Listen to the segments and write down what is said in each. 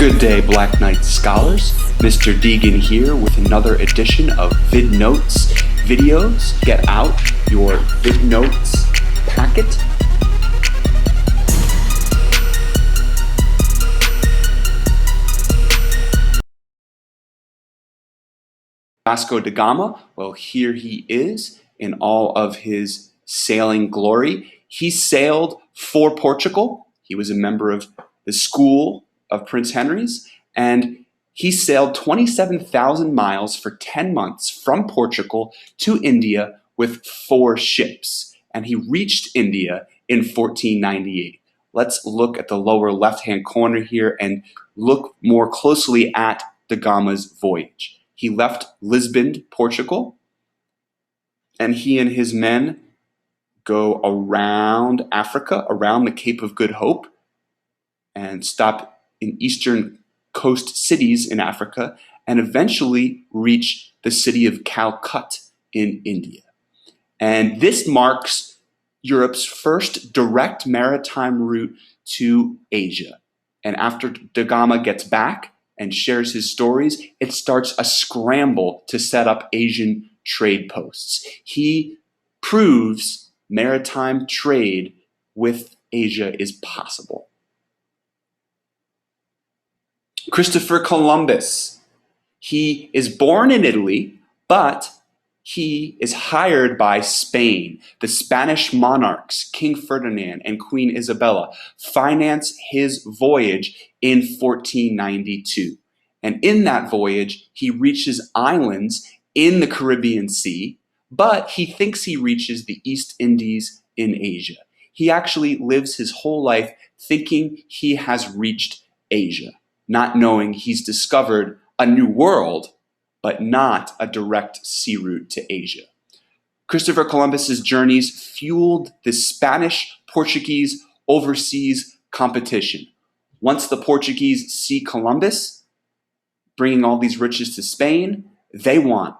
Good day, Black Knight scholars. Mr. Deegan here with another edition of VidNotes videos. Get out your VidNotes packet. Vasco da Gama, well, here he is in all of his sailing glory. He sailed for Portugal. He was a member of the school of Prince Henry's, and he sailed 27,000 miles for 10 months from Portugal to India with 4 ships, and he reached India in 1498. Let's look at the lower left-hand corner here and look more closely at da Gama's voyage. He left Lisbon, Portugal, and he and his men go around Africa, around the Cape of Good Hope, and stop in eastern coast cities in Africa, and eventually reach the city of Calcutta in India. And this marks Europe's first direct maritime route to Asia. And after da Gama gets back and shares his stories, it starts a scramble to set up Asian trade posts. He proves maritime trade with Asia is possible. Christopher Columbus. He is born in Italy, but he is hired by Spain. The Spanish monarchs, King Ferdinand and Queen Isabella, finance his voyage in 1492. And in that voyage, he reaches islands in the Caribbean Sea, but he thinks he reaches the East Indies in Asia. He actually lives his whole life thinking he has reached Asia, not knowing he's discovered a new world, but not a direct sea route to Asia. Christopher Columbus's journeys fueled the Spanish-Portuguese overseas competition. Once the Portuguese see Columbus bringing all these riches to Spain, they want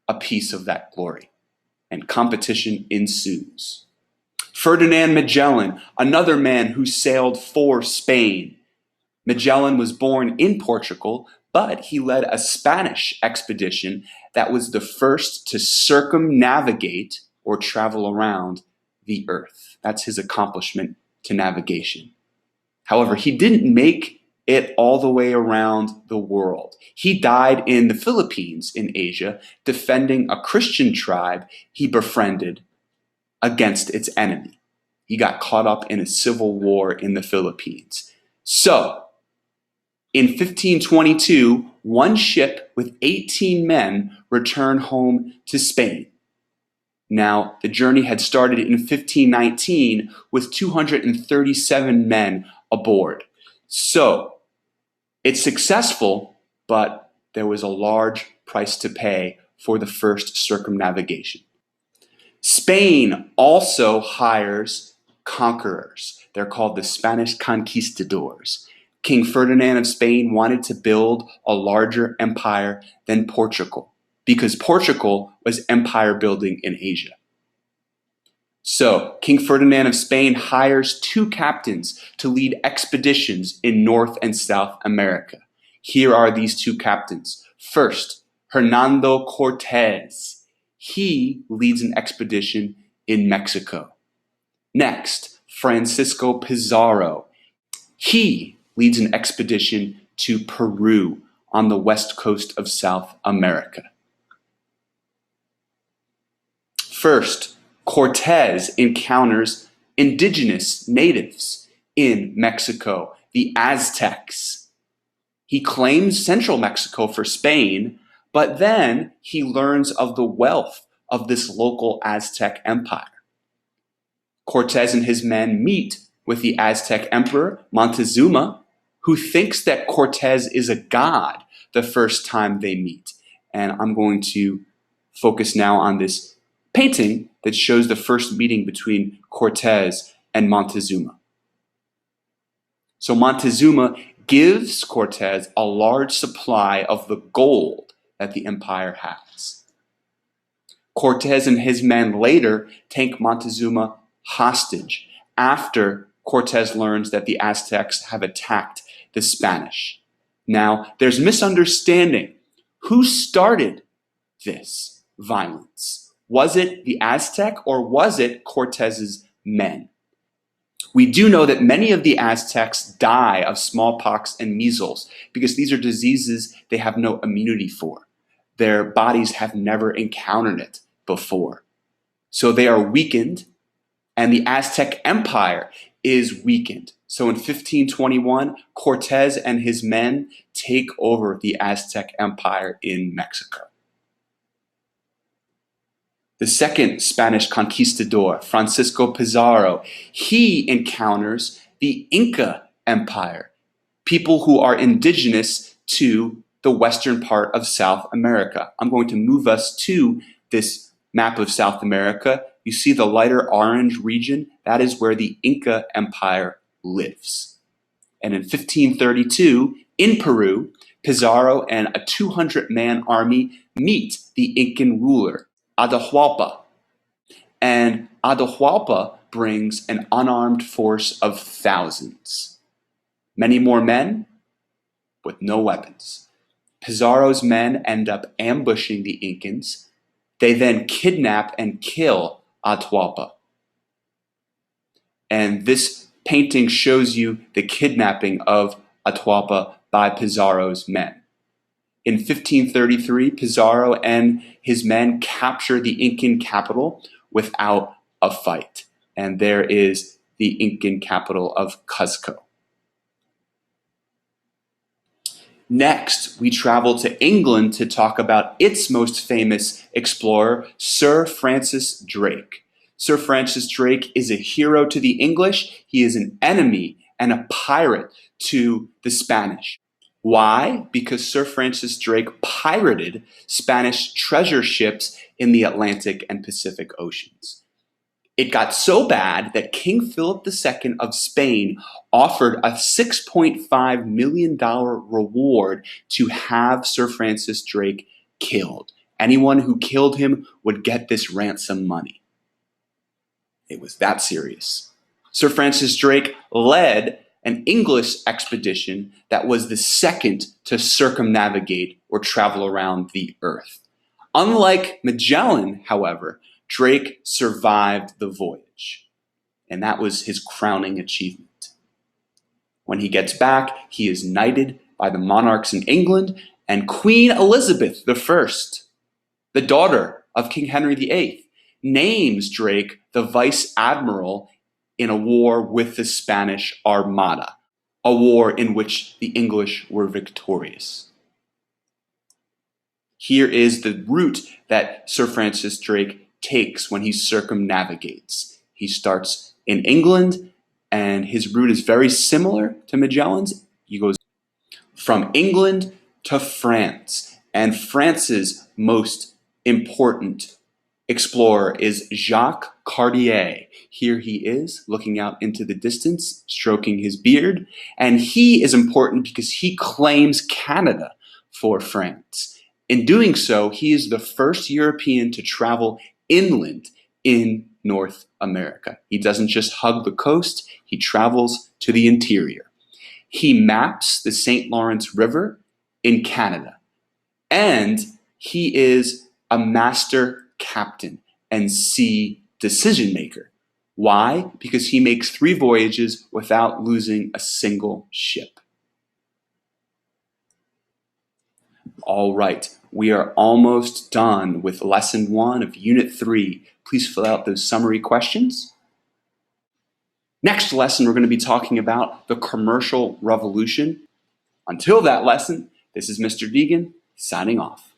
a piece of that glory, and competition ensues. Ferdinand Magellan, another man who sailed for Spain. Magellan was born in Portugal, but he led a Spanish expedition that was the first to circumnavigate or travel around the earth. That's his accomplishment to navigation. However, he didn't make it all the way around the world. He died in the Philippines in Asia, defending a Christian tribe he befriended against its enemy. He got caught up in a civil war in the Philippines. So, in 1522, one ship with 18 men returned home to Spain. Now, the journey had started in 1519 with 237 men aboard. So, it's successful, but there was a large price to pay for the first circumnavigation. Spain also hires conquerors. They're called the Spanish conquistadors. King Ferdinand of Spain wanted to build a larger empire than Portugal because Portugal was empire building in Asia. So King Ferdinand of Spain hires 2 captains to lead expeditions in North and South America. Here are these 2 captains. First, Hernando Cortez. He leads an expedition in Mexico. Next, Francisco Pizarro. He leads an expedition to Peru on the west coast of South America. First, Cortez encounters indigenous natives in Mexico, the Aztecs. He claims central Mexico for Spain, but then he learns of the wealth of this local Aztec empire. Cortez and his men meet with the Aztec emperor, Montezuma, who thinks that Cortez is a god the first time they meet. And I'm going to focus now on this painting that shows the first meeting between Cortez and Montezuma. So Montezuma gives Cortez a large supply of the gold that the empire has. Cortez and his men later take Montezuma hostage after Cortez learns that the Aztecs have attacked the Spanish. Now, there's misunderstanding. Who started this violence? Was it the Aztec or was it Cortez's men? We do know that many of the Aztecs die of smallpox and measles because these are diseases they have no immunity for. Their bodies have never encountered it before. So they are weakened, and the Aztec Empire is weakened. So in 1521, Cortez and his men take over the Aztec Empire in Mexico. The second Spanish conquistador, Francisco Pizarro, he encounters the Inca Empire, people who are indigenous to the western part of South America. I'm going to move us to this map of South America. You see the lighter orange region? That is where the Inca Empire lives. And in 1532, in Peru, Pizarro and a 200-man army meet the Incan ruler, Atahualpa. And Atahualpa brings an unarmed force of thousands. Many more men with no weapons. Pizarro's men end up ambushing the Incans. They then kidnap and kill Atahualpa. And this painting shows you the kidnapping of Atahualpa by Pizarro's men. In 1533, Pizarro and his men capture the Incan capital without a fight. And there is the Incan capital of Cuzco. Next, we travel to England to talk about its most famous explorer, Sir Francis Drake. Sir Francis Drake is a hero to the English. He is an enemy and a pirate to the Spanish. Why? Because Sir Francis Drake pirated Spanish treasure ships in the Atlantic and Pacific Oceans. It got so bad that King Philip II of Spain offered a $6.5 million reward to have Sir Francis Drake killed. Anyone who killed him would get this ransom money. It was that serious. Sir Francis Drake led an English expedition that was the second to circumnavigate or travel around the earth. Unlike Magellan, however, Drake survived the voyage, and that was his crowning achievement. When he gets back, he is knighted by the monarchs in England, and Queen Elizabeth I, the daughter of King Henry VIII, names Drake the vice admiral in a war with the Spanish Armada, a war in which the English were victorious. Here is the route that Sir Francis Drake takes when he circumnavigates. He starts in England, and his route is very similar to Magellan's. He goes from England to France, and France's most important explorer is Jacques Cartier. Here he is, looking out into the distance, stroking his beard, and he is important because he claims Canada for France. In doing so, he is the first European to travel inland in North America. He doesn't just hug the coast, he travels to the interior. He maps the St. Lawrence River in Canada, and he is a master captain and sea decision maker. Why? Because he makes 3 voyages without losing a single ship. All right, we are almost done with lesson 1 of unit 3. Please fill out those summary questions. Next lesson, we're going to be talking about the commercial revolution. Until that lesson, this is Mr. Deegan signing off.